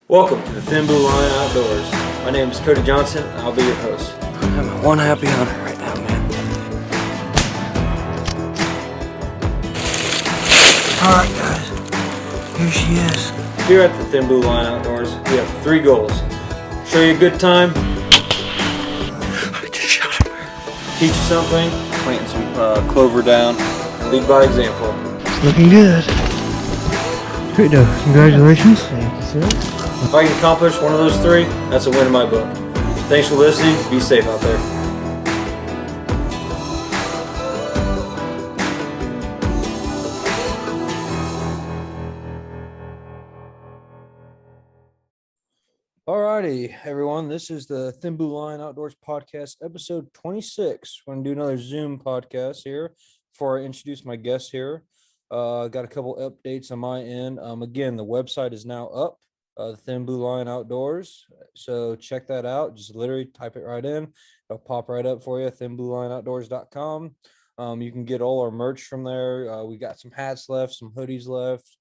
Welcome to the Thin Blue Line Outdoors. My name is Cody Johnson, and I'll be your host. I'm one happy hunter right now, man. Alright, guys. Here she is. Here at the Thin Blue Line Outdoors, we have three goals. Show you a good time, I just shot him. teach you something, planting some clover down, and lead by example. It's looking good. Great though. Congratulations. Thank you, sir. If I can accomplish one of those three, that's a win in my book. Thanks for listening. Be safe out there. Alrighty, everyone. This is the Thin Blue Line Outdoors podcast, episode 26. We're going to do another Zoom podcast here before I introduce my guests here. Got a couple updates on my end. Again, the website is now up, the Thin Blue Line Outdoors. So check that out. Just literally type it right in. It'll pop right up for you, thinbluelineoutdoors.com. You can get all our merch from there. We got some hats left, some hoodies left,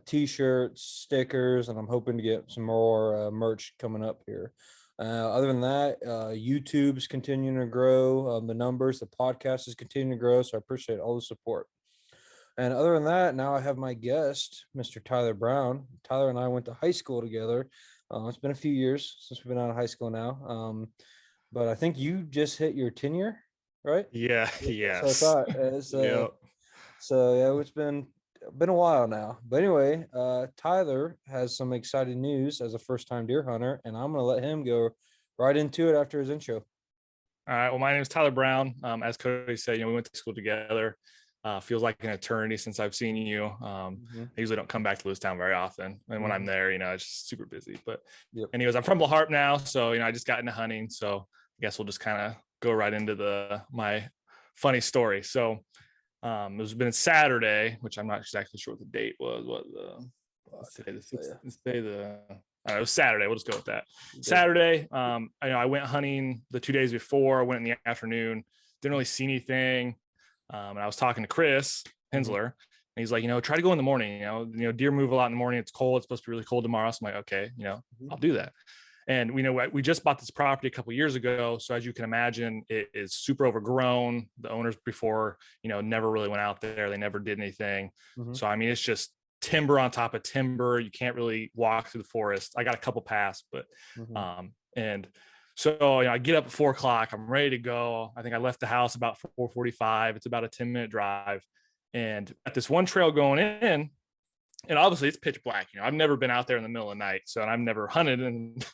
t-shirts, stickers, and I'm hoping to get some more merch coming up here. Other than that, YouTube's continuing to grow. The numbers, the podcast is continuing to grow. So I appreciate all the support. And other than that, now I have my guest, Mr. Tyler Brown. Tyler and I went to high school together. It's been a few years since we've been out of high school now. But I think you just hit your tenure, right? Yeah, So I yes. thought, Yep. so yeah, it's been a while now. But anyway, Tyler has some exciting news as a first-time deer hunter, and I'm gonna let him go right into it after his intro. All right. Well, my name is Tyler Brown. As Cody said, we went to school together. Feels like an eternity since I've seen you. I usually don't come back to Lewistown very often, and when I'm there, it's just super busy. But anyways, I'm from La Harpe now, so I just got into hunting. So I guess we'll just kind of go right into my funny story. So it was been Saturday, which I'm not exactly sure what the date was. Today it was Saturday. We'll just go with that. Saturday. I went hunting the 2 days before. I went in the afternoon. Didn't really see anything. And I was talking to Chris Hensler, and he's like, try to go in the morning. Deer move a lot in the morning. It's cold. It's supposed to be really cold tomorrow. So I'm like, okay, I'll do that. And we just bought this property a couple years ago. So as you can imagine, it is super overgrown. The owners before, never really went out there. They never did anything. So, it's just timber on top of timber. You can't really walk through the forest. I got a couple paths, but, and so, I get up at 4:00. I'm ready to go. I think I left the house about 4:45. It's about a 10-minute drive. And at this one trail going in, and obviously it's pitch black. I've never been out there in the middle of the night, so I've never hunted. And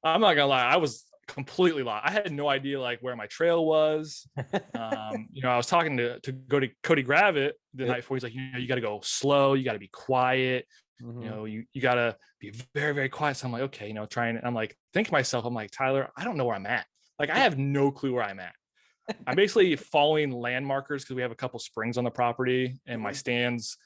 I'm not gonna lie, I was completely lost. I had no idea where my trail was. I was talking to Cody Gravitt the night before. He's like, you got to go slow. You got to be quiet. You got to be very, very quiet. So I'm like, okay, trying. I'm like, think to myself, I'm like, Tyler, I don't know where I'm at. I have no clue where I'm at. I'm basically following landmarkers because we have a couple springs on the property, and my stands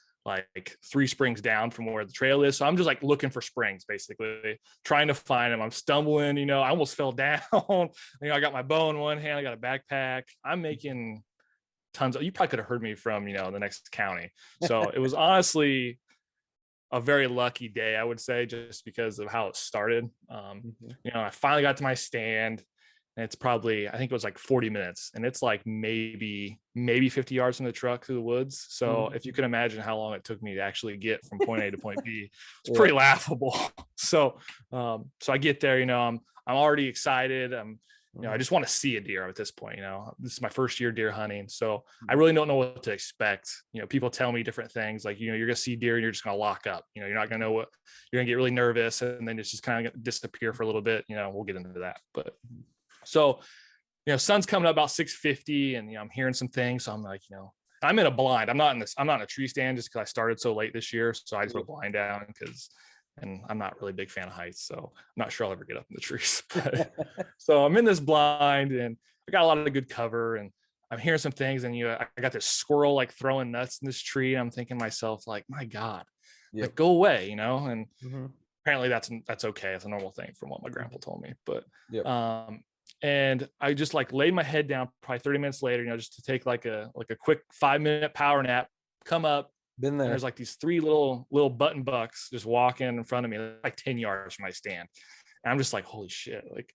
3 springs down from where the trail is. So I'm just looking for springs, basically trying to find them. I'm stumbling, I almost fell down. I got my bow in one hand. I got a backpack. I'm making tons of, you probably could have heard me from, the next county. So it was honestly a very lucky day, I would say, just because of how it started. I finally got to my stand. And it's probably, I think it was 40 minutes, and it's maybe 50 yards from the truck through the woods. So if you can imagine how long it took me to actually get from point A to point B, it's pretty laughable. So, I get there, I'm already excited. I just want to see a deer at this point. This is my first year deer hunting. So I really don't know what to expect. People tell me different things you're going to see deer and you're just going to lock up. You're not going to know what, you're going to get really nervous, and then it's just kind of disappear for a little bit. We'll get into that. But so, sun's coming up about 6:50, and I'm hearing some things. So I'm like, I'm in a blind. I'm not in a tree stand just because I started so late this year. So I just put a blind down and I'm not really a big fan of heights. So I'm not sure I'll ever get up in the trees. So I'm in this blind, and I got a lot of good cover, and I'm hearing some things, and I got this squirrel throwing nuts in this tree. And I'm thinking to myself, my God, go away, and apparently that's okay. It's a normal thing from what my grandpa told me. But and I just laid my head down probably 30 minutes later, just to take a quick 5-minute power nap, come up, Been And there. there's like these three little button bucks just walking in front of me, like 10 yards from my stand. And I'm just like, holy shit. Like,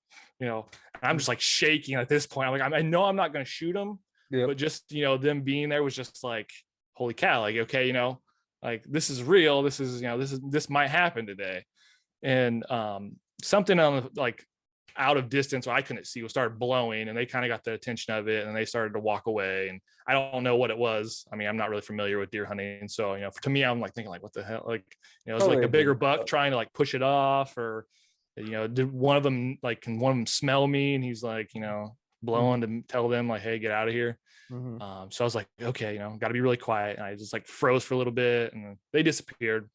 I'm just like shaking at this point. I'm like, I know I'm not going to shoot them, Yep. but just, them being there was just like, holy cow, like, okay, like this is real. This is, this might happen today. And something on the, like out of distance where I couldn't see, started blowing, and they kind of got the attention of it, and they started to walk away. And I don't know what it was. I mean, I'm not really familiar with deer hunting, so to me, I'm like thinking like, what the hell? Like, it was like a bigger buck trying to like push it off, or did one of them, like, can one of them smell me? And he's like, blowing to tell them like, hey, get out of here. So I was like, okay, got to be really quiet. And I just like froze for a little bit, and they disappeared.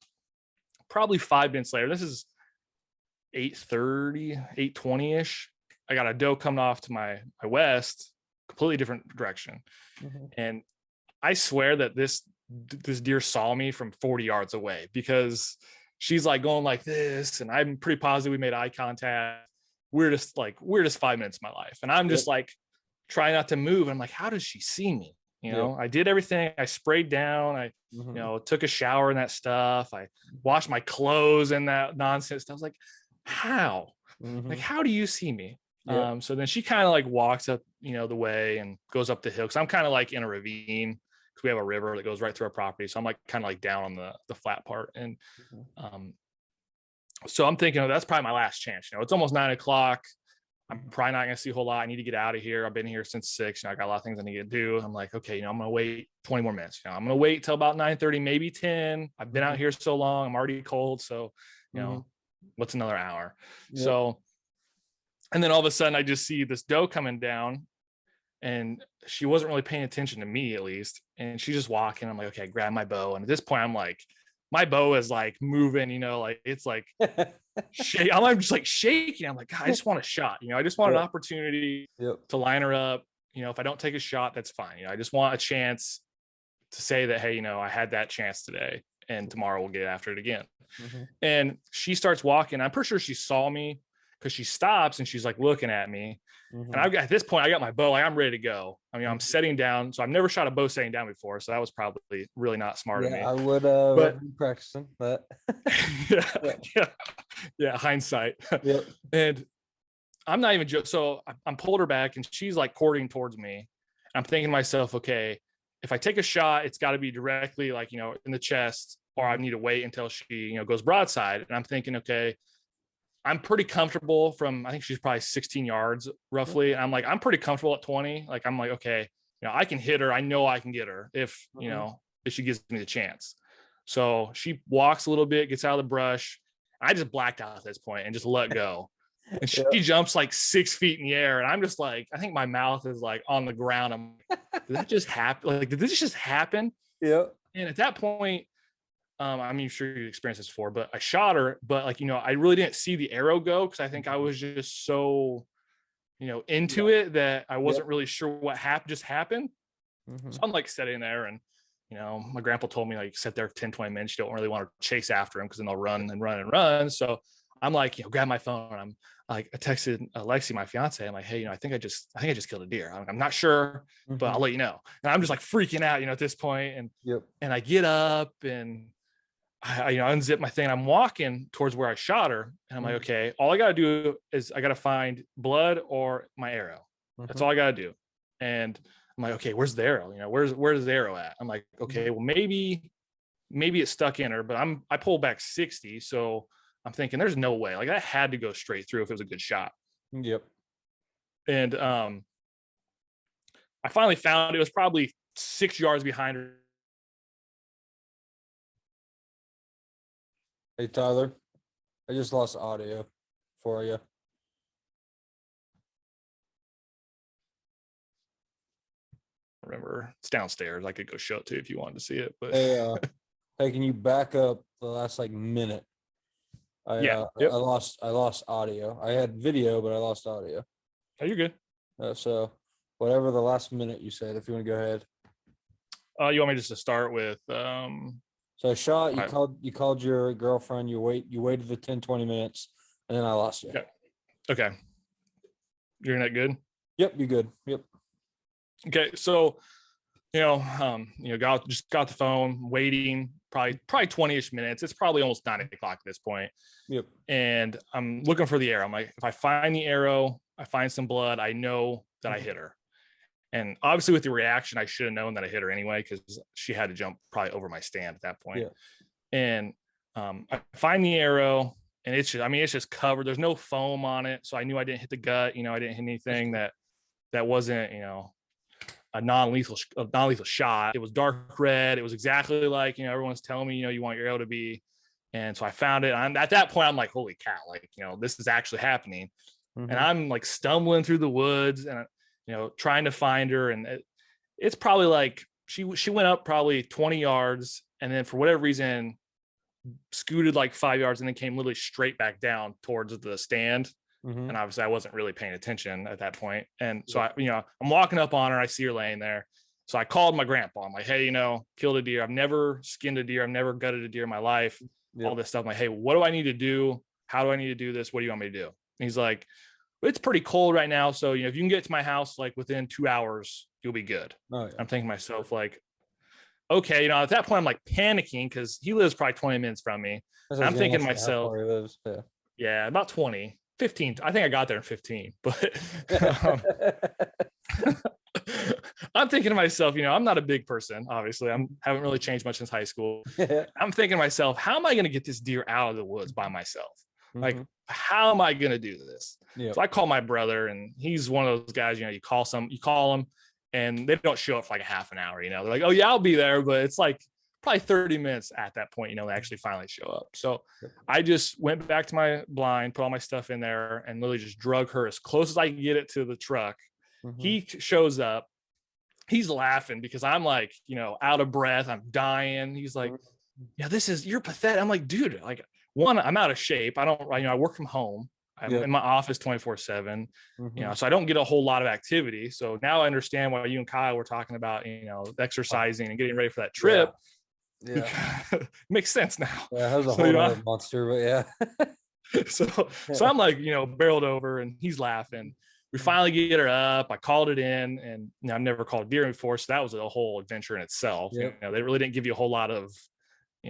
Probably 5 minutes later, this is 8:30, 8:20 ish. I got a doe coming off to my west, completely different direction. And I swear that this deer saw me from 40 yards away, because she's like going like this, and I'm pretty positive we made eye contact. Weirdest 5 minutes of my life. And I'm just like trying not to move. And I'm like, how does she see me? I did everything. I sprayed down. I, took a shower and that stuff. I washed my clothes and that nonsense. I was like, how? Like, how do you see me? So then she kind of like walks up, the way, and goes up the hill, because I'm kind of like in a ravine, because we have a river that goes right through our property. So I'm like kind of like down on the flat part. And so I'm thinking, that's probably my last chance. It's almost 9 o'clock. I'm probably not going to see a whole lot. I need to get out of here. I've been here since 6. I got a lot of things I need to do. I'm like, okay, I'm going to wait 20 more minutes. I'm going to wait till about 9:30, maybe 10. I've been out here so long. I'm already cold. So, what's another hour? So, and then all of a sudden I just see this doe coming down, and she wasn't really paying attention to me, at least. And she's just walking. I'm like, okay, I grab my bow. And at this point I'm like, my bow is like moving, like it's like I'm just like shaking. I'm like, God, I just want a shot. I just want an opportunity to line her up. If I don't take a shot, that's fine. I just want a chance to say that, hey, I had that chance today, and tomorrow we'll get after it again. And she starts walking. I'm pretty sure she saw me, because she stops and she's like looking at me. And at this point, I got my bow. Like, I'm ready to go. I mean, I'm setting down. So I've never shot a bow setting down before. So that was probably really not smart of me. I would be practicing that. Yeah. Hindsight. And I'm not even joking. So I'm pulled her back, and she's like courting towards me. I'm thinking to myself, okay, if I take a shot, it's got to be directly like, in the chest, or I need to wait until she, goes broadside. And I'm thinking, okay, I'm pretty comfortable from, I think she's probably 16 yards roughly. And I'm like, I'm pretty comfortable at 20. Like, I'm like, okay, I can hit her. I know I can get her if, if she gives me the chance. So she walks a little bit, gets out of the brush. I just blacked out at this point and just let go. And she jumps like 6 feet in the air. And I'm just like, I think my mouth is like on the ground. I'm like, did that just happen? Like, did this just happen? Yeah. And at that point, I'm sure you experienced this before, but I shot her, but like, I really didn't see the arrow go, because I think I was just so, into it that I wasn't really sure what just happened. So I'm like sitting there, and, my grandpa told me, like, sit there 10, 20 minutes. You don't really want to chase after them, because then they'll run and run and run. So I'm like, grab my phone. I'm like, I texted Lexi, my fiance. I'm like, hey, I think I just killed a deer. I'm not sure, but I'll let you know. And I'm just like freaking out, at this point. And I get up, and I unzip my thing. I'm walking towards where I shot her, and I'm like, okay, all I got to do is I got to find blood or my arrow. That's all I got to do. And I'm like, okay, where's the arrow? Where's the arrow at? I'm like, okay, well, maybe it's stuck in her, but I pulled back 60. So I'm thinking there's no way, like, I had to go straight through if it was a good shot. And I finally found it was probably 6 yards behind her. Hey, Tyler, I just lost audio for you. Remember, it's downstairs. I could go show it to you if you wanted to see it. But hey, can you back up the last like minute? I lost audio. I had video, but I lost audio. Oh, you're good. So whatever the last minute you said, if you want to go ahead. You want me just to start with So I shot, you called your girlfriend, you waited the 10, 20 minutes, and then I lost you. Okay. You're not good? Yep, you good. Yep. Okay, so Just got the phone, waiting probably 20-ish minutes. It's probably almost 9 o'clock at this point. Yep. And I'm looking for the arrow. I'm like, if I find the arrow, I find some blood, I know that I hit her. And obviously with the reaction, I should have known that I hit her anyway, because she had to jump probably over my stand at that point. Yeah. And I find the arrow, and it's just covered. There's no foam on it. So I knew I didn't hit the gut. I didn't hit anything that wasn't, a non-lethal shot. It was dark red. It was exactly like, everyone's telling me, you want your arrow to be. And so I found it. I'm at that point, I'm like, holy cow, like, this is actually happening. And I'm like stumbling through the woods and, trying to find her. And it's probably like, she went up probably 20 yards. And then for whatever reason, scooted like 5 yards and then came literally straight back down towards the stand. And obviously I wasn't really paying attention at that point. And so I'm walking up on her. I see her laying there. So I called my grandpa. I'm like, hey, killed a deer. I've never skinned a deer. I've never gutted a deer in my life. All this stuff. I'm like, hey, what do I need to do? How do I need to do this? What do you want me to do? And he's like, it's pretty cold right now. So, if you can get to my house, like within 2 hours, you'll be good. Oh, yeah. I'm thinking to myself, like, okay, at that point I'm like panicking because he lives probably 20 minutes from me. I'm thinking to myself, yeah, about 20, 15. I think I got there in 15, but I'm thinking to myself, I'm not a big person. Obviously, haven't really changed much since high school. I'm thinking to myself, how am I going to get this deer out of the woods by myself? Like, how am I going to do this? So I call my brother, and he's one of those guys, you call them and they don't show up for like a half an hour. They're like, oh yeah, I'll be there. But it's like probably 30 minutes at that point, they actually finally show up. So I just went back to my blind, put all my stuff in there, and literally just drug her as close as I could get it to the truck. He shows up. He's laughing because I'm like, out of breath. I'm dying. He's like, yeah, you're pathetic. I'm like, dude, like, one, I'm out of shape. I work from home. I'm in my office 24/7, so I don't get a whole lot of activity. So now I understand why you and Kyle were talking about, exercising and getting ready for that trip. Yeah. Makes sense now. Yeah, that was a whole other monster, but yeah. So I'm like, barreled over, and he's laughing. We finally get her up. I called it in, and I've never called deer before, so that was a whole adventure in itself. They really didn't give you a whole lot of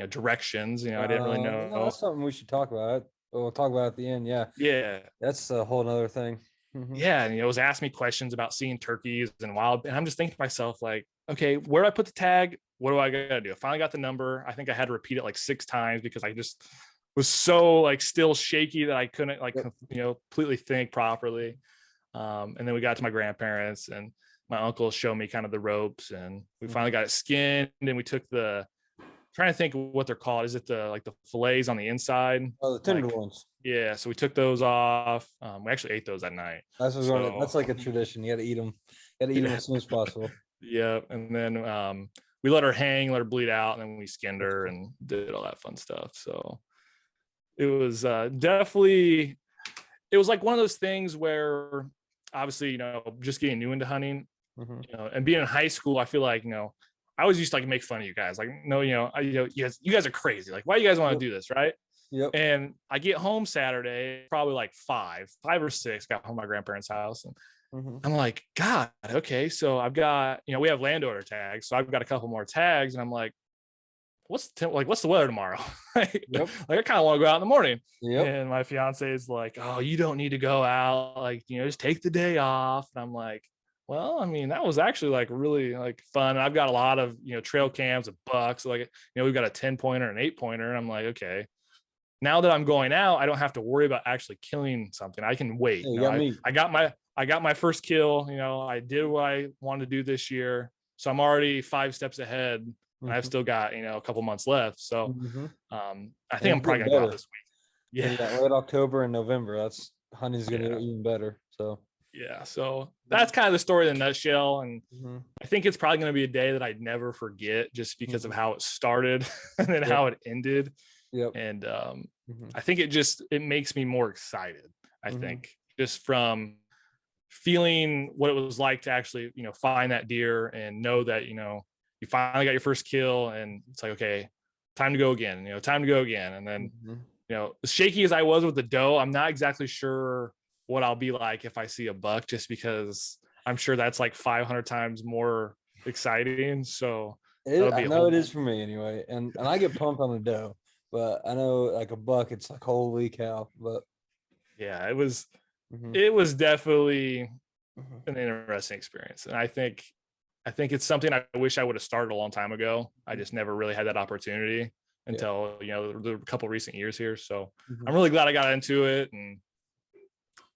directions. I didn't really know. No, that's something we should talk about. We'll talk about it at the end. Yeah, that's a whole nother thing. Yeah, and it was asking me questions about seeing turkeys and wild, and I'm just thinking to myself, like, okay, where do I put the tag? What do I gotta do? I finally got the number. I think I had to repeat it like 6 times because I just was so like still shaky that I couldn't completely think properly. And then we got to my grandparents, and my uncle showed me kind of the ropes, and we finally got it skinned, and we took trying to think of what they're called. Is it the fillets on the inside? Oh, the tenderloins. Yeah. So we took those off. We actually ate those that night. That's like a tradition. You got to eat them. You got to eat them as soon as possible. Yeah. And then we let her hang, let her bleed out, and then we skinned her and did all that fun stuff. So it was definitely, it was like one of those things where obviously, just getting new into hunting, and being in high school, I feel like, I always used to like make fun of you guys. Like, no, you guys are crazy. Like, why do you guys want to do this? Right. Yep. And I get home Saturday, probably like 5 or 6, got home to my grandparents' house. And I'm like, God, okay. So I've got, we have landowner tags. So I've got a couple more tags, and I'm like, what's the weather tomorrow? Like I kind of want to go out in the morning. And my fiance is like, oh, you don't need to go out. Like, just take the day off. And I'm like, well, I mean, that was actually like really like fun. And I've got a lot of, trail cams of bucks. Like, we've got a 10-pointer and an 8-pointer. And I'm like, okay, now that I'm going out, I don't have to worry about actually killing something. I can wait. I got my first kill. I did what I wanted to do this year. So I'm already 5 steps ahead. And I've still got, a couple months left. So I think I'm probably going to go out this week. Yeah. Late October and November. Hunting's going to get even better. So. Yeah, so that's kind of the story in a nutshell, and I think it's probably going to be a day that I'd never forget, just because of how it started and then how it ended. And I think it makes me more excited. I think just from feeling what it was like to actually find that deer and know that you finally got your first kill, and it's like, okay, time to go again. And then as shaky as I was with the doe, I'm not exactly sure what I'll be like if I see a buck, just because I'm sure that's like 500 times more exciting. So It, that'll I be a know whole it is for me anyway, and I get pumped on the dough, but I know like a buck, it's like holy cow. But yeah, mhm, it was definitely mhm. an interesting experience. And I think it's something I wish I would have started a long time ago. I just never really had that opportunity Yeah. until, the couple recent years here. So Mhm. I'm really glad I got into it, and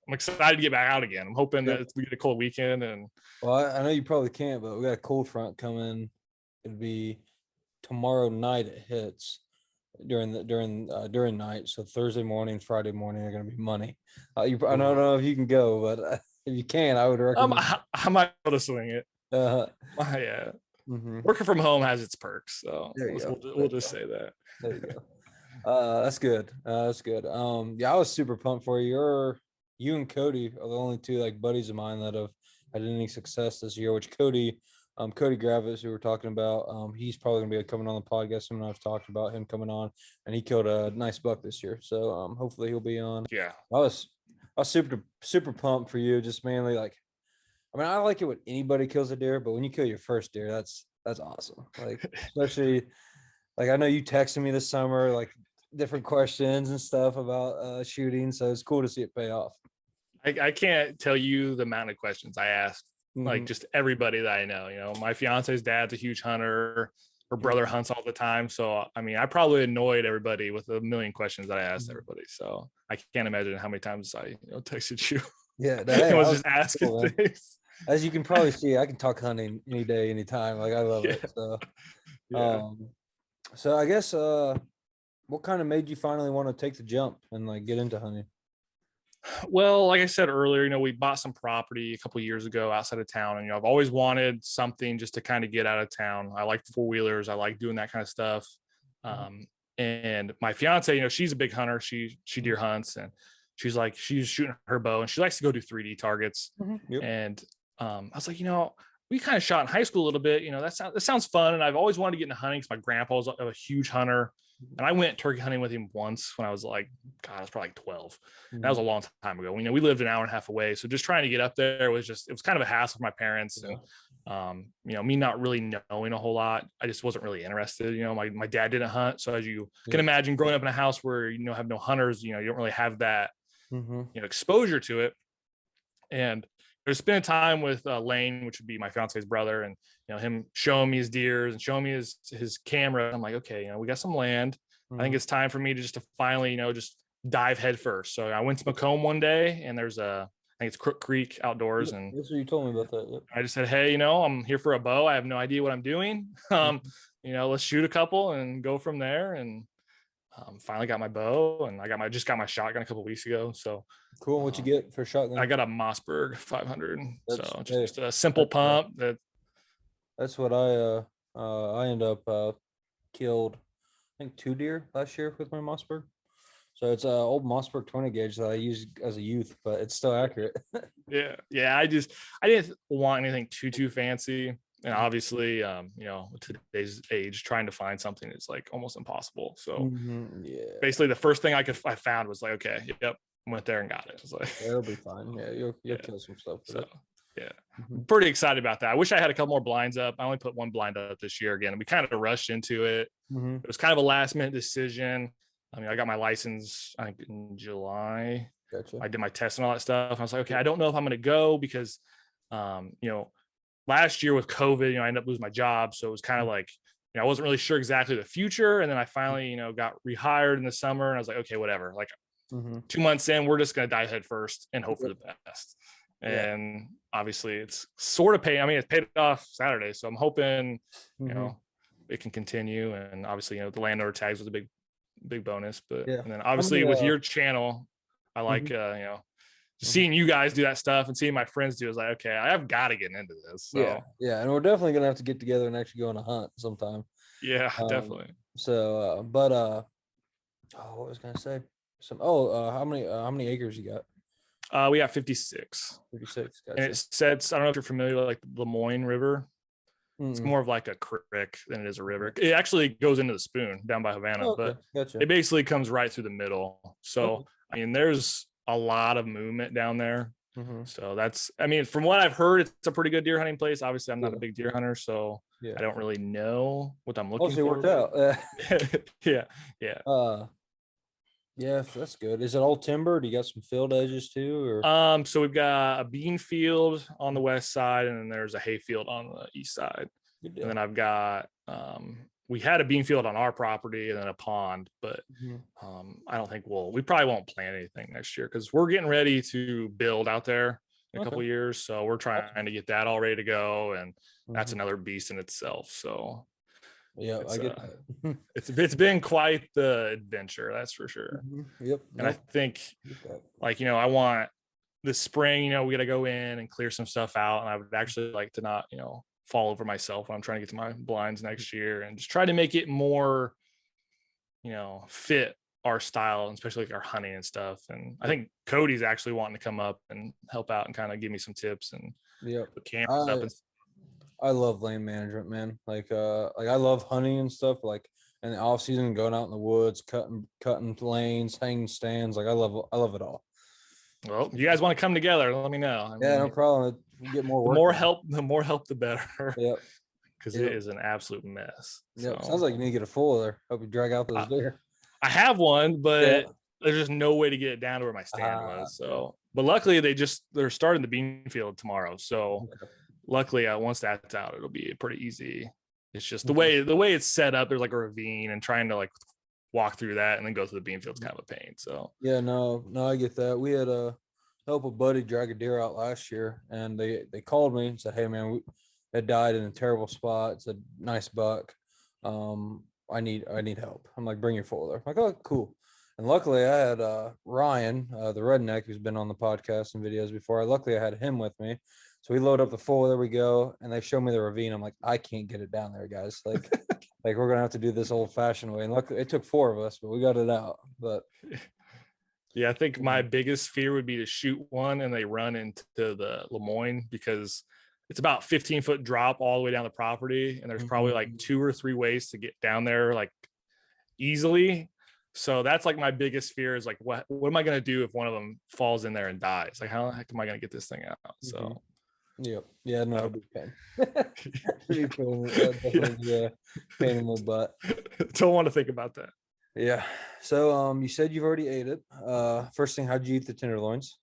I'm excited to get back out again. I'm hoping Yeah. that we get a cold weekend. And Well, I know you probably can't, but we got a cold front coming. It'd be tomorrow night it hits during night. So Thursday morning, Friday morning are going to be money. I don't know if you can go, but if you can, I would recommend. I might be able to swing it. Uh, Yeah. mhm. Working from home has its perks. So There you go. we'll just say that. There you go. That's good. That's good. Yeah, I was super pumped for you. You and Cody are the only two like buddies of mine that have had any success this year. Which Cody Gravis, who we're talking about, he's probably gonna be coming on the podcast. Him and I've talked about him coming on, and he killed a nice buck this year. So hopefully he'll be on. Yeah. I was super pumped for you. Just mainly like, I mean, I like it when anybody kills a deer, but when you kill your first deer, that's awesome. Like especially like I know you texted me this summer like different questions and stuff about shooting, so it's cool to see it pay off. I can't tell you the amount of questions I asked, like Mhm. just everybody that I know. My fiance's dad's a huge hunter. Her brother hunts all the time. So, I mean, I probably annoyed everybody with a million questions that I asked Mhm. everybody. So I can't imagine how many times I, texted you Yeah, and hey, I was was just asking cool, man. things. As you can probably see, I can talk hunting any day, anytime. Like I love Yeah. it. So, Yeah. um, I guess what kind of made you finally want to take the jump and like get into hunting? Well, like I said earlier, we bought some property a couple of years ago outside of town, and I've always wanted something just to kind of get out of town. I like four wheelers, I like doing that kind of stuff. Mhm. And my fiance, she's a big hunter. She deer hunts, and she's shooting her bow, and she likes to go do 3D targets. Mhm. Yep. And I was like, we kind of shot in high school a little bit. That sounds fun, and I've always wanted to get into hunting because my grandpa was a huge hunter. And I went turkey hunting with him once when I was like, God, I was probably like 12. That was Mhm. a long time ago. We lived an hour and a half away. So just trying to get up there it was kind of a hassle for my parents. Yeah. And, me not really knowing a whole lot. I just wasn't really interested. My dad didn't hunt. So as you can Yep. imagine, growing up in a house where, have no hunters, you don't really have that, Mhm. exposure to it. And there's spending time with Lane, which would be my fiance's brother, and him showing me his deers and showing me his camera. I'm like, okay, we got some land. I think Mhm. it's time for me to just to finally, just dive head first. So I went to Macomb one day, and there's I think it's Crook Creek outdoors, Yep. and That's what you told me about that. Yep. I just said, hey, I'm here for a bow. I have no idea what I'm doing. Mhm. Let's shoot a couple and go from there. And finally got my bow, and I just got my shotgun a couple weeks ago. So Cool. What you uh, get for a I shotgun? got a Mossberg 500. That's So hey, just a simple that's pump that. that's what I end up killed I think 2 deer last year with my Mossberg. So it's a old Mossberg 20 gauge that I used as a youth, but it's still accurate. Yeah. I didn't want anything too fancy. And obviously, today's age, trying to find something is like almost impossible. So Mhm. Yeah, basically the first thing I found was like, okay, yep, went there and got it. It was like, it'll be fine. Yeah, you'll yeah. kill some stuff with So it. yeah, I'm Mhm. pretty excited about that. I wish I had a couple more blinds up. I only put one blind up this year again. And we kind of rushed into it. Mhm. It was kind of a last minute decision. I mean, I got my license, I think, in July. Gotcha. I did my test and all that stuff. I was like, okay, I don't know if I'm going to go because, last year with COVID, I ended up losing my job. So it was kind of like, I wasn't really sure exactly the future. And then I finally, got rehired in the summer, and I was like, okay, whatever. Like Mhm. 2 months in, we're just going to dive head first and hope for Yep. the best. Yeah. And obviously it's sort of paid. I mean, it's paid off Saturday. So I'm hoping, Mhm. it can continue. And obviously, the landowner tags was a big bonus. But, Yeah. and then How obviously many with your channel, I like, mhm. Mhm. seeing you guys do that stuff and seeing my friends do is like, okay, I've got to get into this. Yeah, So yeah, and we're definitely gonna have to get together and actually go on a hunt sometime. yeah, Um, definitely. oh, what was I gonna say? How many acres you got? We got 56, 56. and Gotcha. it sets. I don't know if you're familiar with like the Lemoyne River. It's Mm-mm. more of like a creek than it is a river. It actually goes into the Spoon down by Havana, Oh, but okay, gotcha. it basically comes right through the middle. Okay. So, I mean, there's a lot of movement down there. So that's, I mean, from what I've heard, it's a pretty good deer hunting place. Obviously, I'm not Yeah. a big deer hunter, so Yeah. I don't really know what I'm looking Hopefully it for. worked out. Yeah. Yeah, that's good. Is it all timber? Do you got some field edges too, or? So we've got a bean field on the west side, and then there's a hay field on the east side. Good And deal. then I've got we had a bean field on our property and then a pond, but I don't think we probably won't plant anything next year because we're getting ready to build out there in a couple of years. So we're trying to get that all ready to go, and that's another beast in itself. So yeah, I get that. it's been quite the adventure, that's for sure. Yep. And I think, like, I want this spring, we got to go in and clear some stuff out, and I would actually like to not, fall over myself when I'm trying to get to my blinds next year, and just try to make it more, fit our style, and especially like our hunting and stuff. And I think Cody's actually wanting to come up and help out and kind of give me some tips and put cameras up. I love land management, man. Like I love hunting and stuff. Like in the off season, going out in the woods, cutting lanes, hanging stands. Like I love it all. Well, you guys want to come together? Let me know. Yeah, no problem. We get more work. The more help, the better. Yep. Because it is an absolute mess. Yep. Sounds like you need to get a full there. Hope you drag out those deer. I have one, but there's just no way to get it down to where my stand was. So, but luckily they're starting the bean field tomorrow. So luckily, once that's out, it'll be pretty easy. It's just the way it's set up. There's like a ravine, and trying to like walk through that and then go through the bean field's kind of a pain. So yeah, no, I get that. We had help a buddy drag a deer out last year, and they called me and said, "Hey, man, it died in a terrible spot. It's a nice buck. I need help." I'm like, "Bring your folder." I'm like, "Oh, cool." And luckily, I had Ryan, the redneck, who's been on the podcast and videos before. Luckily, I had him with me. So we load up the full. There we go, and they show me the ravine. I'm like, I can't get it down there, guys. Like, like we're gonna have to do this old-fashioned way. And luckily, it took 4 of us, but we got it out. But yeah, I think my biggest fear would be to shoot one and they run into the Lemoyne, because it's about 15-foot drop all the way down the property, and there's probably like 2 or 3 ways to get down there like easily. So that's like my biggest fear is like, what am I going to do if one of them falls in there and dies? Like, how the heck am I going to get this thing out? So yeah, no, it'd be pain. It'd be pain. Definitely pain in the butt. Don't want to think about that. Yeah. So you said you've already ate it. First thing, how'd you eat the tenderloins?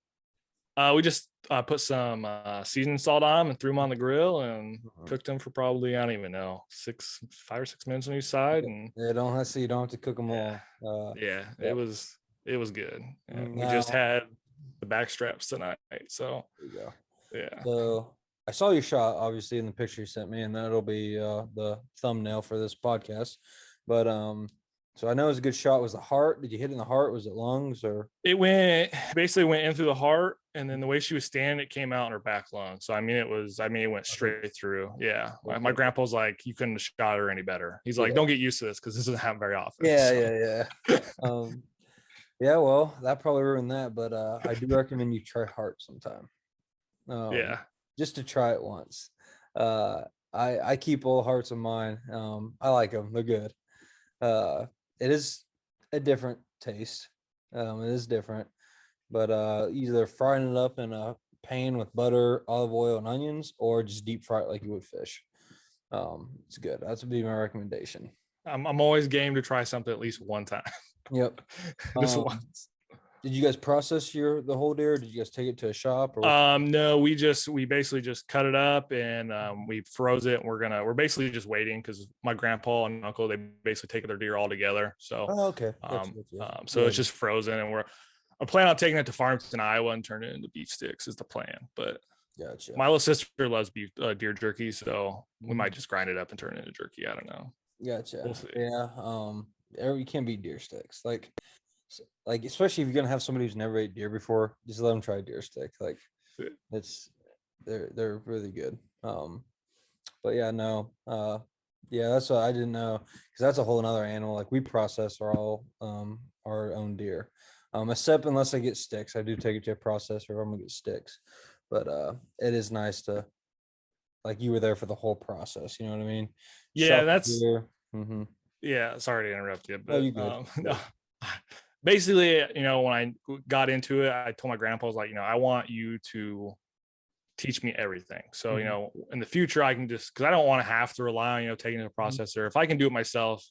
We just put some seasoned salt on them and threw them on the grill and cooked them for probably, I don't even know, 5 or 6 minutes on each side. And you don't have to cook them all. It was good. And we just had the back straps tonight. So there you go. Yeah. So I saw your shot, obviously, in the picture you sent me, and that'll be the thumbnail for this podcast. But so I know it was a good shot. Was the heart? Did you hit in the heart? Was it lungs or? It basically went in through the heart, and then the way she was standing, it came out in her back lung. So it went straight through. Yeah. My grandpa's like, you couldn't have shot her any better. He's like, don't get used to this because this doesn't happen very often. Yeah. Yeah, well, that probably ruined that, but I do recommend you try heart sometime. Just to try it once. I keep all hearts of mine. I like them. They're good. It is a different taste. It is different, but either frying it up in a pan with butter, olive oil, and onions, or just deep fry it like you would fish. It's good. That's would be my recommendation. I'm always game to try something at least one time. Yep. Just once. Did you guys process the whole deer? Did you guys take it to a shop? Or no, we basically just cut it up and we froze it. And we're basically just waiting because my grandpa and uncle, they basically take their deer all together. So okay. So it's just frozen, and I plan on taking it to Farmington, Iowa, and turn it into beef sticks is the plan. But gotcha. My little sister loves beef deer jerky, so we might just grind it up and turn it into jerky. I don't know. Gotcha. We'll see. Yeah. You can't beat deer sticks. Like especially if you're gonna have somebody who's never ate deer before, just let them try a deer stick. Like they're really good. But yeah, no, that's what I didn't know, because that's a whole another animal. Like we process our own deer, except unless I get sticks. I do take it to a processor if I'm gonna get sticks. But it is nice to, like, you were there for the whole process. You know what I mean? Yeah, Shop Yeah, sorry to interrupt you, but you good. no. basically, when I got into it, I told my grandpa, I was like, I want you to teach me everything. So, in the future, I can just, because I don't want to have to rely on, taking a processor. If I can do it myself,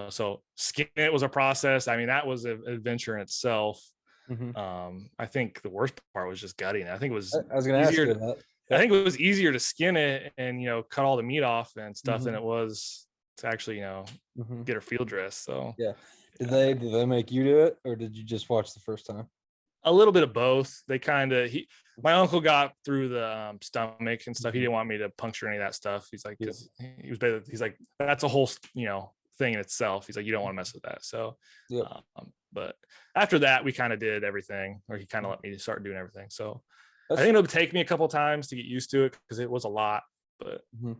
so skin it was a process. I mean, that was an adventure in itself. I think the worst part was just gutting it. I think it was I was going to ask easier. you that. I think it was easier to skin it and, cut all the meat off and stuff than it was to actually, get her field dress. So Yeah. Did they make you do it, or did you just watch the first time? a little bit of both. They my uncle got through the stomach and stuff. He didn't want me to puncture any of that stuff. He's like, because he's like, that's a whole, thing in itself. He's like, you don't want to mess with that. So, but after that, we kind of did everything, or he kind of let me start doing everything. So I think it'll take me a couple of times to get used to it because it was a lot. But yeah,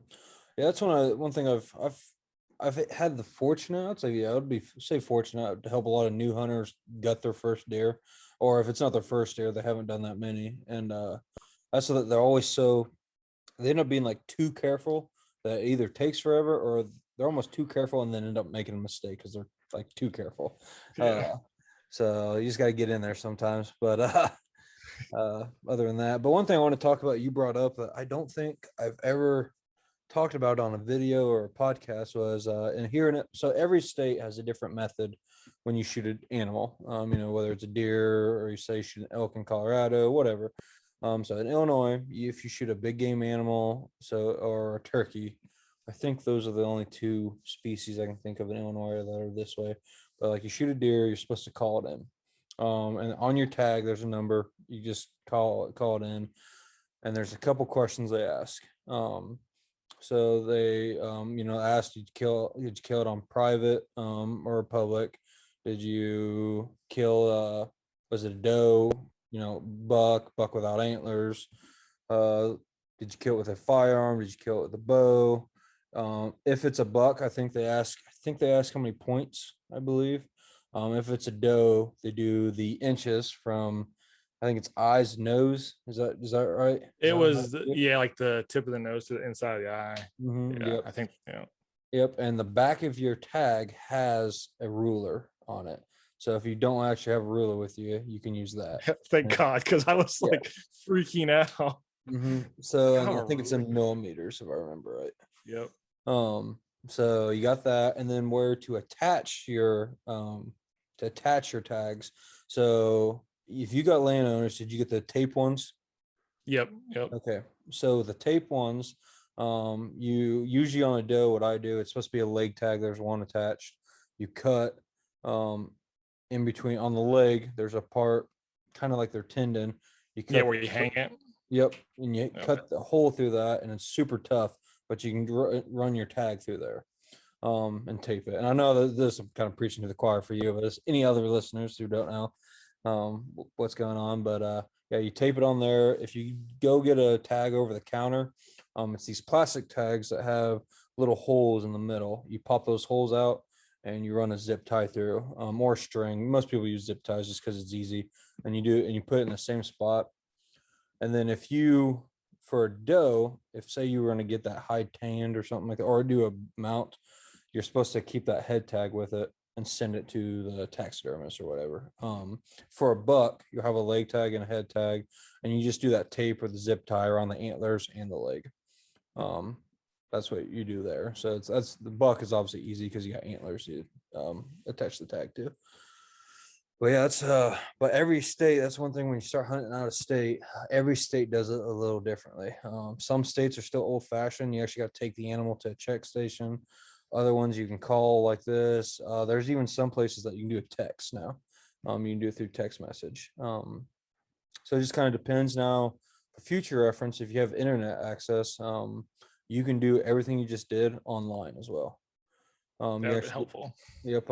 that's one thing I've had the fortunate. I'd say, I would say fortunate to help a lot of new hunters gut their first deer, or if it's not their first deer, they haven't done that many, and that's so that they're always they end up being like too careful that it either takes forever, or they're almost too careful and then end up making a mistake because they're like too careful. So you just got to get in there sometimes. But other than that, but one thing I want to talk about, you brought up that I don't think I've ever talked about on a video or a podcast was and hearing it. So every state has a different method when you shoot an animal, whether it's a deer or you say shoot an elk in Colorado, whatever. So in Illinois, if you shoot a big game animal, or a turkey, I think those are the only two species I can think of in Illinois that are this way. But like you shoot a deer, you're supposed to call it in. And on your tag, there's a number. You just call it in, and there's a couple questions they ask. So they, asked, did you kill it on private or public? Did you kill, was it a doe, buck without antlers? Did you kill it with a firearm? Did you kill it with a bow? If it's a buck, I think they ask how many points, I believe. If it's a doe, they do the inches from, I think it's eyes, nose. Is that right? It was like the tip of the nose to the inside of the eye. Yep. I think. Yep. And the back of your tag has a ruler on it. So if you don't actually have a ruler with you, you can use that. Thank God, because I was like freaking out. So I think it's in millimeters, if I remember right. Yep. So you got that, and then where to attach your tags. So if you got landowners, did you get the tape ones? Yep. Okay. So the tape ones, you usually on a doe, what I do, it's supposed to be a leg tag. There's one attached. You cut in between on the leg. There's a part kind of like their tendon. You cut where you hang it. Yep. And you cut the hole through that, and it's super tough, but you can run your tag through there and tape it. And I know that this, I'm kind of preaching to the choir for you, but as any other listeners who don't know what's going on, but you tape it on there. If you go get a tag over the counter, it's these plastic tags that have little holes in the middle. You pop those holes out and you run a zip tie through, or string. Most people use zip ties just because it's easy, and you put it in the same spot. And then for a doe, if say you were going to get that hide tanned or something like that, or do a mount, you're supposed to keep that head tag with it and send it to the taxidermist or whatever. For a buck, you have a leg tag and a head tag, and you just do that tape or the zip tie around the antlers and the leg. That's what you do there. So that's the buck is obviously easy because you got antlers to attach the tag to. But yeah, that's but every state, that's one thing when you start hunting out of state, every state does it a little differently. Some states are still old fashioned. You actually got to take the animal to a check station. Other ones you can call like this. There's even some places that you can do a text now. You can do it through text message. So it just kind of depends now. For future reference, if you have internet access, you can do everything you just did online as well. That would be helpful. Yep.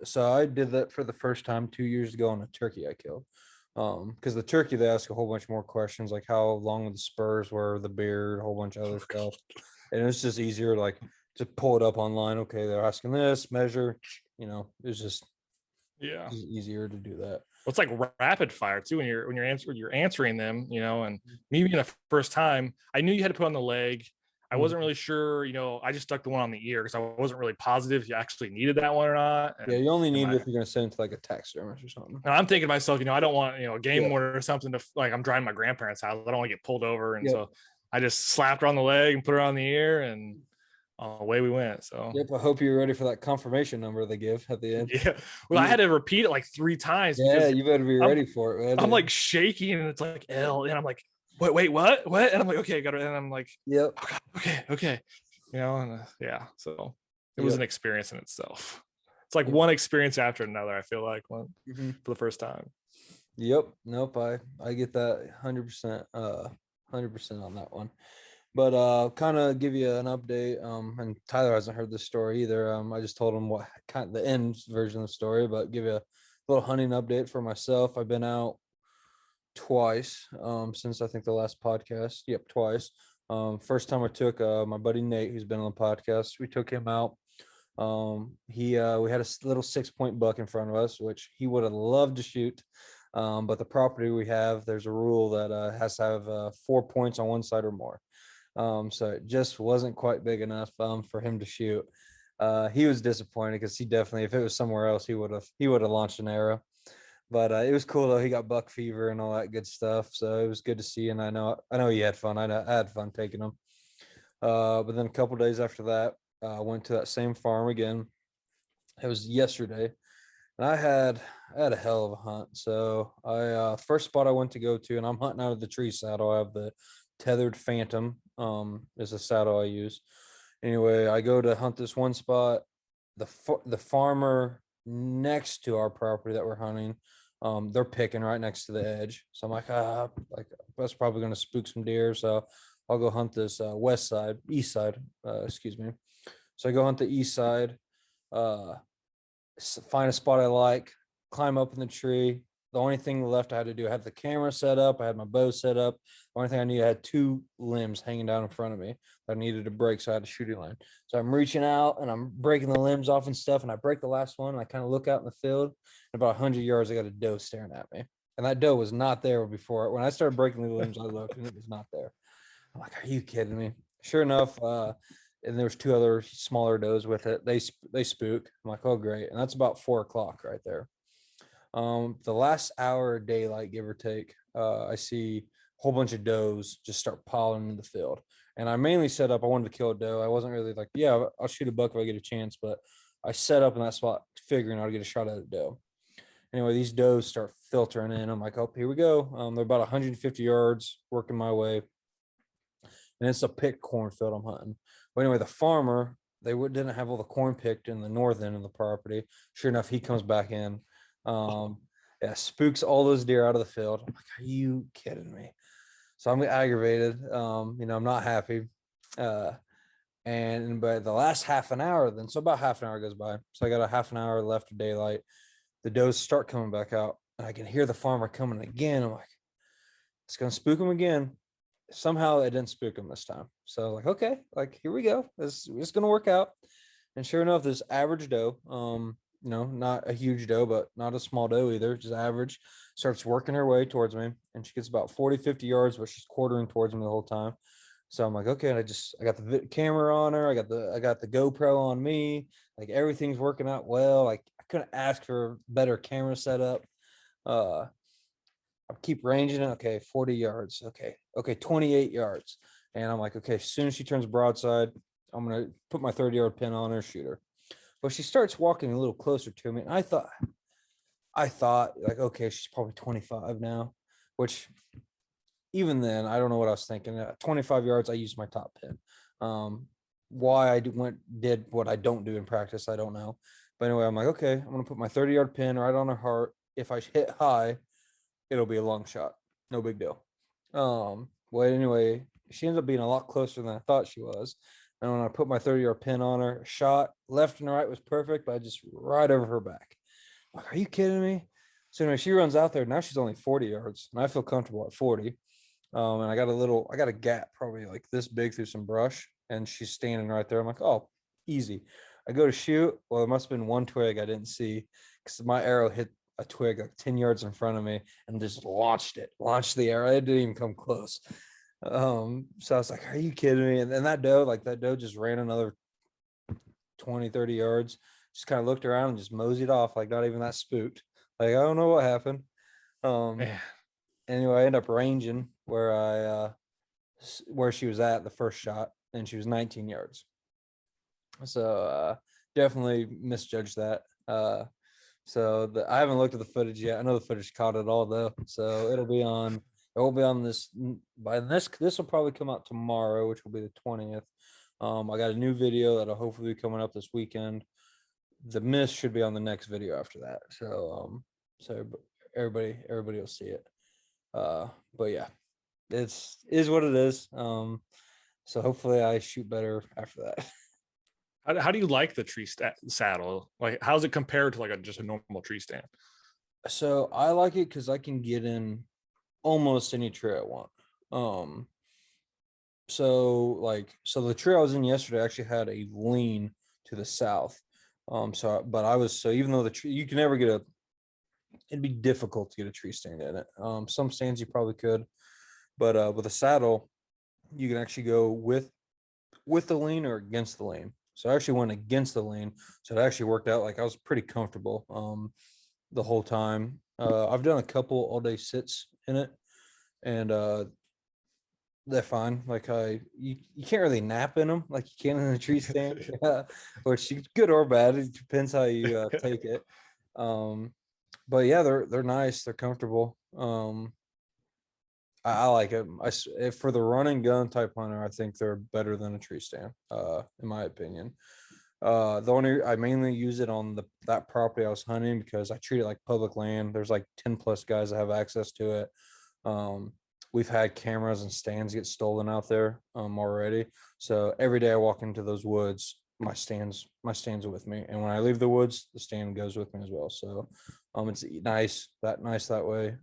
So I did that for the first time 2 years ago on a turkey I killed. Because the turkey, they ask a whole bunch more questions, like how long the spurs were, the beard, a whole bunch of other stuff. And it's just easier, like, to pull it up online. Okay, they're asking this, measure, it's just easier to do that. Well, it's like rapid fire too when you're answering them, and me being the first time, I knew you had to put on the leg. I wasn't really sure, I just stuck the one on the ear because I wasn't really positive if you actually needed that one or not. Yeah, you only need it if you're going to send it to like a taxidermist or something. And I'm thinking to myself, I don't want, a game warden or something to like, I'm driving my grandparents' house. I don't want to get pulled over. And so I just slapped her on the leg and put her on the ear, and away we went. So I hope you're ready for that confirmation number they give at the end. Yeah. Well, I had to repeat it like 3 times. Yeah, you better be ready for it, man. I'm like shaking, and it's like L, and I'm like, wait, what? And I'm like, okay, I got it. And I'm like, yep. Okay. And so it was an experience in itself. It's like one experience after another, I feel like, for the first time. Yep. Nope. I get that 100%, 100% on that one. But kind of give you an update. And Tyler hasn't heard this story either. I just told him what kind of the end version of the story, but give you a little hunting update for myself. I've been out twice since I think the last podcast. Yep, twice. First time I took my buddy Nate, who's been on the podcast. We took him out. We had a little 6-point buck in front of us, which he would have loved to shoot. But the property we have, there's a rule that has to have 4 points on one side or more. So it just wasn't quite big enough for him to shoot. He was disappointed because he definitely, if it was somewhere else, he would have launched an arrow. But it was cool though. He got buck fever and all that good stuff. So it was good to see. And I know he had fun. I had fun taking him. But then a couple days after that, I went to that same farm again. It was yesterday, and I had a hell of a hunt. So I first spot I went to go to, and I'm hunting out of the tree saddle. I have the tethered Phantom. Is a saddle I use. Anyway, I go to hunt this one spot. The farmer next to our property that we're hunting, they're picking right next to the edge. So I'm like that's probably going to spook some deer. So I'll go hunt this east side, excuse me. So I go hunt the east side, find a spot I like, climb up in the tree. The only thing left I had to do, I had the camera set up, I had my bow set up. The only thing I needed, I had 2 limbs hanging down in front of me that I needed to break, so I had a shooting line. So I'm reaching out and I'm breaking the limbs off and stuff, and I break the last one, and I kind of look out in the field, and about 100 yards, I got a doe staring at me. And that doe was not there before. When I started breaking the limbs, I looked, and it was not there. I'm like, are you kidding me? Sure enough, and there was 2 other smaller does with it. They spook. I'm like, oh great. And that's about 4:00 right there. The last hour of daylight, give or take, I see a whole bunch of does just start piling in the field. And I mainly set up, I wanted to kill a doe. I wasn't really like, yeah, I'll shoot a buck if I get a chance, but I set up in that spot figuring I'd get a shot at a doe. Anyway, these does start filtering in. I'm like, oh, here we go. They're about 150 yards working my way. And it's a picked cornfield I'm hunting. But anyway, the farmer, didn't have all the corn picked in the north end of the property. Sure enough, he comes back in. Spooks all those deer out of the field. I'm like, are you kidding me? So I'm aggravated. I'm not happy. And by the last half an hour, so about half an hour goes by. So I got a half an hour left of daylight. The does start coming back out, and I can hear the farmer coming again. I'm like, it's gonna spook him again. Somehow it didn't spook him this time. So like, okay, like here we go. It's gonna work out. And sure enough, this average doe, not a huge doe, but not a small doe either, just average, starts working her way towards me, and she gets about 40, 50 yards, but she's quartering towards me the whole time. So I'm like, okay, and I got the camera on her, I got the GoPro on me, like everything's working out well. Like I couldn't ask for a better camera setup. I keep ranging it. Okay, 40 yards. Okay, 28 yards. And I'm like, okay, as soon as she turns broadside, I'm going to put my 30-yard pin on her, shoot her. But she starts walking a little closer to me. And I thought like, okay, she's probably 25 now, which even then, I don't know what I was thinking. At 25 yards, I used my top pin. Why I did what I don't do in practice, I don't know. But anyway, I'm like, okay, I'm going to put my 30-yard pin right on her heart. If I hit high, it'll be a long shot. No big deal. Well, anyway, she ended up being a lot closer than I thought she was. And when I put my 30-yard pin on her, shot left and right was perfect, but I just right over her back. I'm like, are you kidding me? So anyway, she runs out there. Now she's only 40 yards, and I feel comfortable at 40. And I got a gap probably like this big through some brush, and she's standing right there. I'm like, oh, easy. I go to shoot. Well, there must have been one twig I didn't see because my arrow hit a twig like 10 yards in front of me and just launched the arrow. It didn't even come close. So I was like, are you kidding me? And then that doe just ran another 20, 30 yards, just kind of looked around and just moseyed off, like not even that spooked. Like, I don't know what happened. Um, Yeah. anyway, I ended up ranging where she was at the first shot, and she was 19 yards. So definitely misjudged that. I haven't looked at the footage yet. I know the footage caught it all though, so it'll be on. It will be on this by this. This will probably come out tomorrow, which will be the 20th. I got a new video that'll hopefully be coming up this weekend. The miss should be on the next video after that. So everybody will see it. But yeah, it's is what it is. So hopefully I shoot better after that. How do you like the saddle? Like, how's it compared to like just a normal tree stand? So I like it because I can get in almost any tree I want. Um, so the tree I was in yesterday actually had a lean to the south. But I was so even though the tree you can never get a it'd be difficult to get a tree stand in it. Some stands you probably could, but with a saddle, you can actually go with the lean or against the lean. So I actually went against the lean, so it actually worked out. Like I was pretty comfortable the whole time. I've done a couple all day sits in it, and they're fine. Like you can't really nap in them like you can in a tree stand, yeah, which is good or bad. It depends how you take it. Um, but yeah, they're nice. They're comfortable. I like it. For the run and gun type hunter, I think they're better than a tree stand, in my opinion. The only I mainly use it on that property I was hunting because I treat it like public land. There's like 10 plus guys that have access to it. Um, we've had cameras and stands get stolen out there already. So every day I walk into those woods, my stands with me, and when I leave the woods, the stand goes with me as well. So it's nice that way.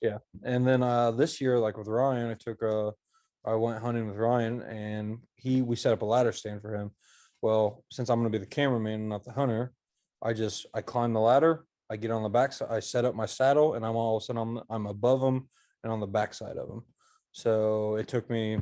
Yeah. And then this year, like with Ryan, I went hunting with Ryan, and we set up a ladder stand for him. Well, since I'm gonna be the cameraman and not the hunter, I climb the ladder, I get on the back side, I set up my saddle, and I'm all of a sudden I'm above him and on the back side of him. So it took me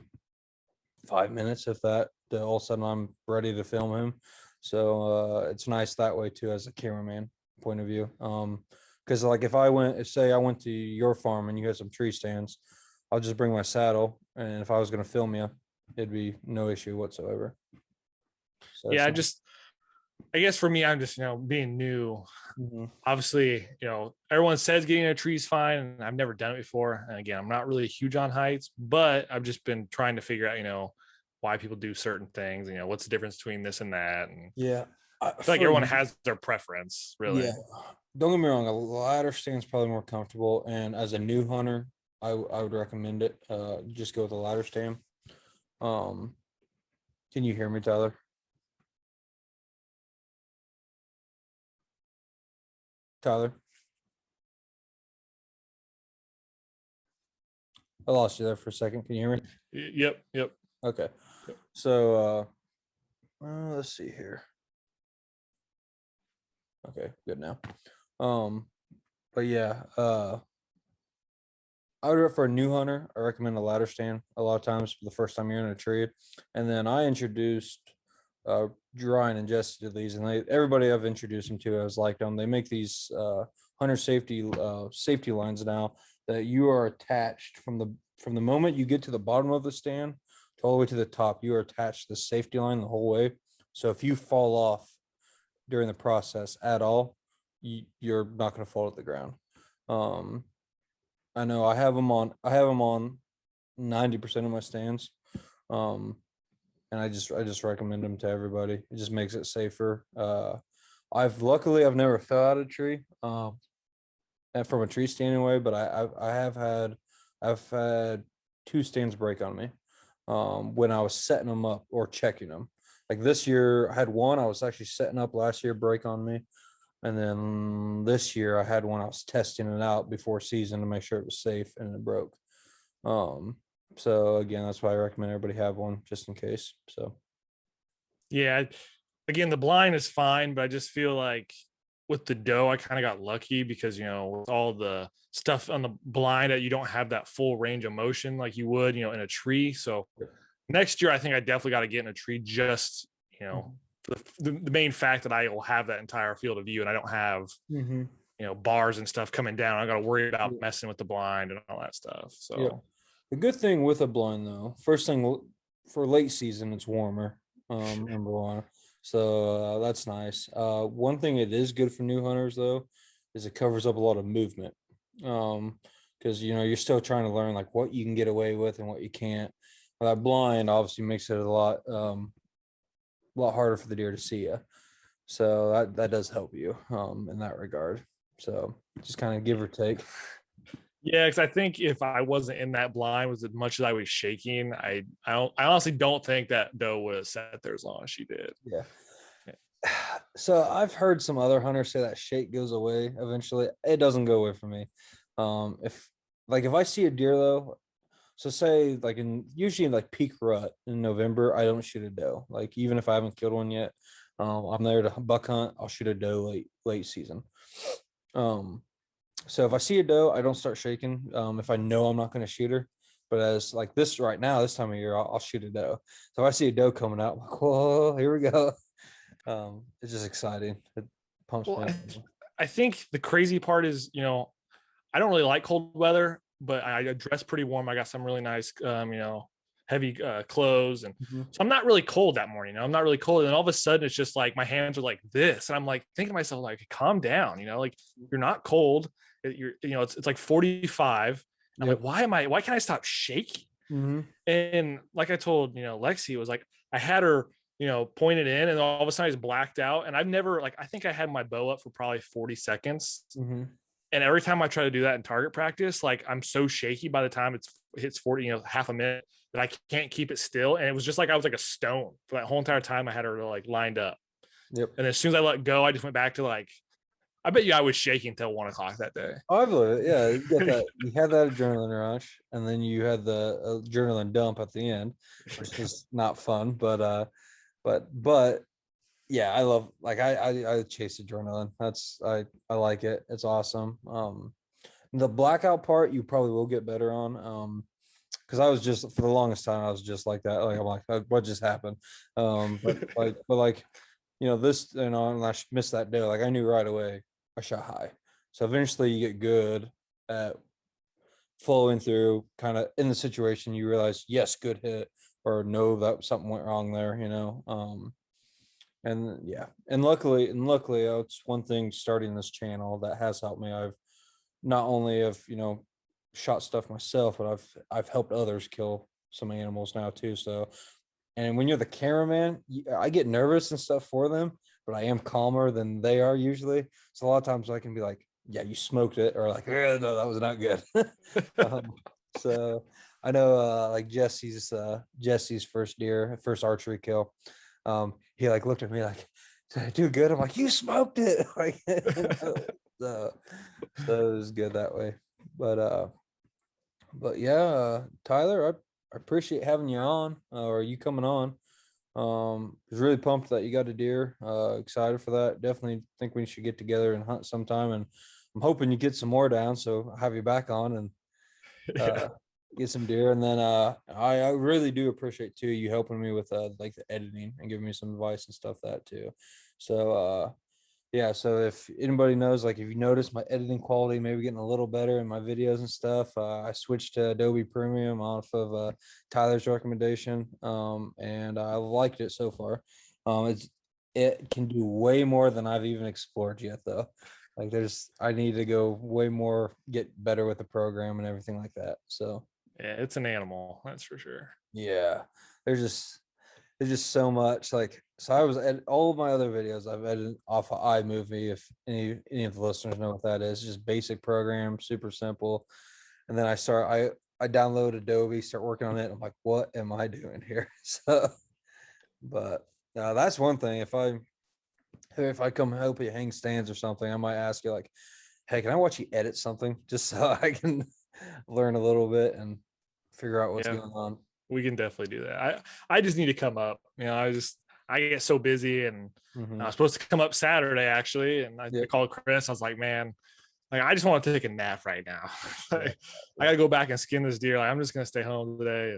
5 minutes, if that, to all of a sudden I'm ready to film him. So it's nice that way too, as a cameraman point of view. Because like if say I went to your farm and you had some tree stands, I'll just bring my saddle, and if I was going to film you, it'd be no issue whatsoever. So Yeah, it's nice. I guess for me, I'm just being new. Mhm. Obviously, everyone says getting a tree is fine, and I've never done it before. And again, I'm not really huge on heights, but I've just been trying to figure out, why people do certain things. What's the difference between this and that? And Yeah. I feel like everyone has their preference, Yeah, really. don't get me wrong. A ladder stand's probably more comfortable, and as a new hunter, I would recommend it. Just go with a ladder stand. Um, can you hear me, Tyler? Tyler, I lost you there for a second. Can you hear me? Yep, yep. Okay. So let's see here. Okay, good now. Um, but yeah, I would for a new hunter, I recommend a ladder stand a lot of times for the first time you're in a tree. And then I introduced Ryan and Jesse to these, and everybody I've introduced them to has liked them. They make these hunter safety lines now that you are attached from the moment you get to the bottom of the stand to all the way to the top. You are attached to the safety line the whole way. So if you fall off during the process at all, you're not going to fall to the ground. Um, I know I have them on 90% of my stands. Um, and I just recommend them to everybody. It just makes it safer. I've never fell out of a tree, and from a tree stand anyway, but I've had two stands break on me, when I was setting them up or checking them. Like this year, I had one I was actually setting up last year break on me, and then this year I had one I was testing it out before season to make sure it was safe, and it broke. Um, so again, that's why I recommend everybody have one just in case. So Yeah. Again, the blind is fine, but I just feel like with the doe, I kind of got lucky because, with all the stuff on the blind that you don't have that full range of motion like you would, in a tree. So next year, I think I definitely got to get in a tree just, for the main fact that I will have that entire field of view and I don't have, bars and stuff coming down. I got to worry about messing with the blind and all that stuff. So the good thing with a blind though, first thing for late season, it's warmer. Number one. So that's nice. One thing it is good for new hunters though, is it covers up a lot of movement. Because you're still trying to learn like what you can get away with and what you can't. Well, that blind obviously makes it a lot harder for the deer to see you. So that does help you in that regard. So just kind of give or take. yeah, because I think if I wasn't in that blind, was as much as I was shaking, I honestly don't think that doe would have sat there as long as she did. Yeah. So I've heard some other hunters say that shake goes away eventually. It doesn't go away for me. If I see a deer though, so say like usually in like peak rut in November, I don't shoot a doe. Like even if I haven't killed one yet, I'm there to buck hunt. I'll shoot a doe late season. So if I see a doe, I don't start shaking. If I know I'm not going to shoot her, but as like this right now, this time of year, I'll shoot a doe. So if I see a doe coming out, I'm like, whoa, here we go. It's just exciting. It pumps me up. I think the crazy part is, I don't really like cold weather, but I dress pretty warm. I got some really nice, heavy clothes, and so I'm not really cold that morning. I'm not really cold, and all of a sudden it's just like my hands are like this, and I'm like thinking to myself like, calm down, like you're not cold. It's like 45. I'm like, why can't I stop shaking? And like I told, Lexi, it was like I had her, pointed in, and all of a sudden I just blacked out. And I've never I think I had my bow up for probably 40 seconds. And every time I try to do that in target practice, like I'm so shaky by the time it hits 40, half a minute, that I can't keep it still. And it was just like I was like a stone for that whole entire time. I had her like lined up. Yep. And as soon as I let go, I just went back to like, I bet you I was shaking until 1:00 that day. I believe it. Yeah, you had that adrenaline rush, and then you had the adrenaline dump at the end, which is not fun. But yeah, I love I chase adrenaline. I like it. It's awesome. The blackout part you probably will get better on. Because I was just for the longest time I was just like that. Like I'm like, what just happened? But this, and I missed that day. Like I knew right away I shot high. So eventually you get good at following through kind of in the situation. You realize, yes, good hit, or no, that something went wrong there, and yeah, and luckily it's one thing starting this channel that has helped me. I've not only have, shot stuff myself, but I've helped others kill some animals now too. So, and when you're the cameraman, I get nervous and stuff for them, but I am calmer than they are usually. So a lot of times I can be like, yeah, you smoked it, or like, no, that was not good. So I know like Jesse's first archery kill. He like looked at me like, did I do good? I'm like, you smoked it. Like, so it was good that way. But yeah, Tyler, I appreciate having you on, or you coming on. Was really pumped that you got a deer. Excited for that. Definitely think we should get together and hunt sometime. And I'm hoping you get some more down, so I'll have you back on and get some deer. And then I really do appreciate too you helping me with like the editing and giving me some advice and stuff that too. So yeah, so if anybody knows, like if you notice my editing quality maybe getting a little better in my videos and stuff, I switched to Adobe Premium off of Tyler's recommendation, and I liked it so far. It can do way more than I've even explored yet, though. Like I need to go way more, get better with the program and everything like that. So yeah, it's an animal, that's for sure. Yeah, there's just so much. Like, so I was at all of my other videos I've edited off of iMovie. If any of the listeners know what that is, just basic program, super simple. And then I download Adobe, start working on it. I'm like, what am I doing here? So, but that's one thing. If I come help you hang stands or something, I might ask you like, hey, can I watch you edit something just so I can learn a little bit and figure out what's going on? We can definitely do that. I just need to come up. I get so busy, and I was supposed to come up Saturday actually, and I called Chris. I was like, man, like I just want to take a nap right now. Like, I got to go back and skin this deer. Like I'm just gonna stay home today,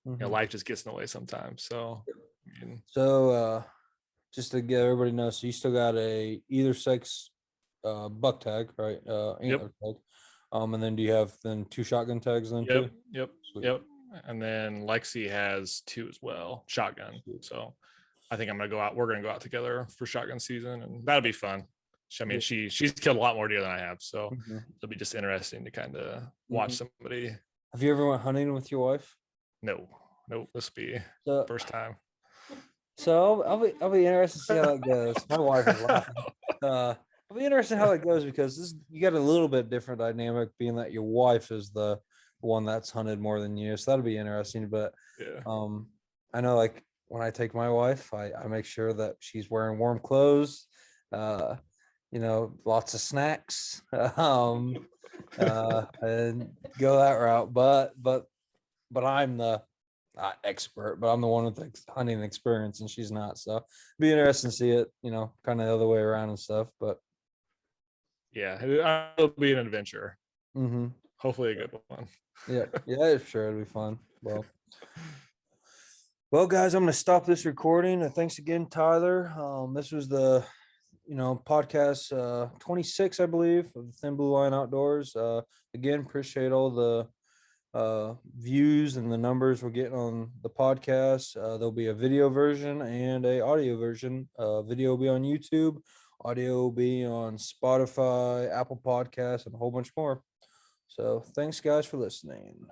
and life just gets in the way sometimes. So, just to get everybody know, so you still got a either sex buck tag, right? Antler tag. And then do you have then 2 shotgun tags then too? Yep. And then Lexi has 2 as well, shotgun. So I think I'm gonna go out. We're gonna go out together for shotgun season, and that'll be fun. I mean, she's killed a lot more deer than I have, so it'll be just interesting to kind of watch somebody. Have you ever went hunting with your wife? No, this will be first time. So I'll be interested to see how that goes. My wife is laughing. I'll be interested how that goes because you got a little bit different dynamic, being that your wife is the one that's hunted more than you. So that'll be interesting. But I know, like when I take my wife, I make sure that she's wearing warm clothes. Lots of snacks. And go that route. But I'm the not expert, but I'm the one with the hunting experience, and she's not. So it'd be interesting to see it, kind of the other way around and stuff. But yeah, it'll be an adventure. Hopefully a good one. Yeah, sure, it'll be fun. Well, guys, I'm gonna stop this recording. Thanks again, Tyler. This was the podcast 26, I believe, of the Thin Blue Line Outdoors. Again, appreciate all the views and the numbers we're getting on the podcast. There'll be a video version and a audio version. Video will be on YouTube, audio will be on Spotify, Apple Podcasts, and a whole bunch more. So thanks guys for listening.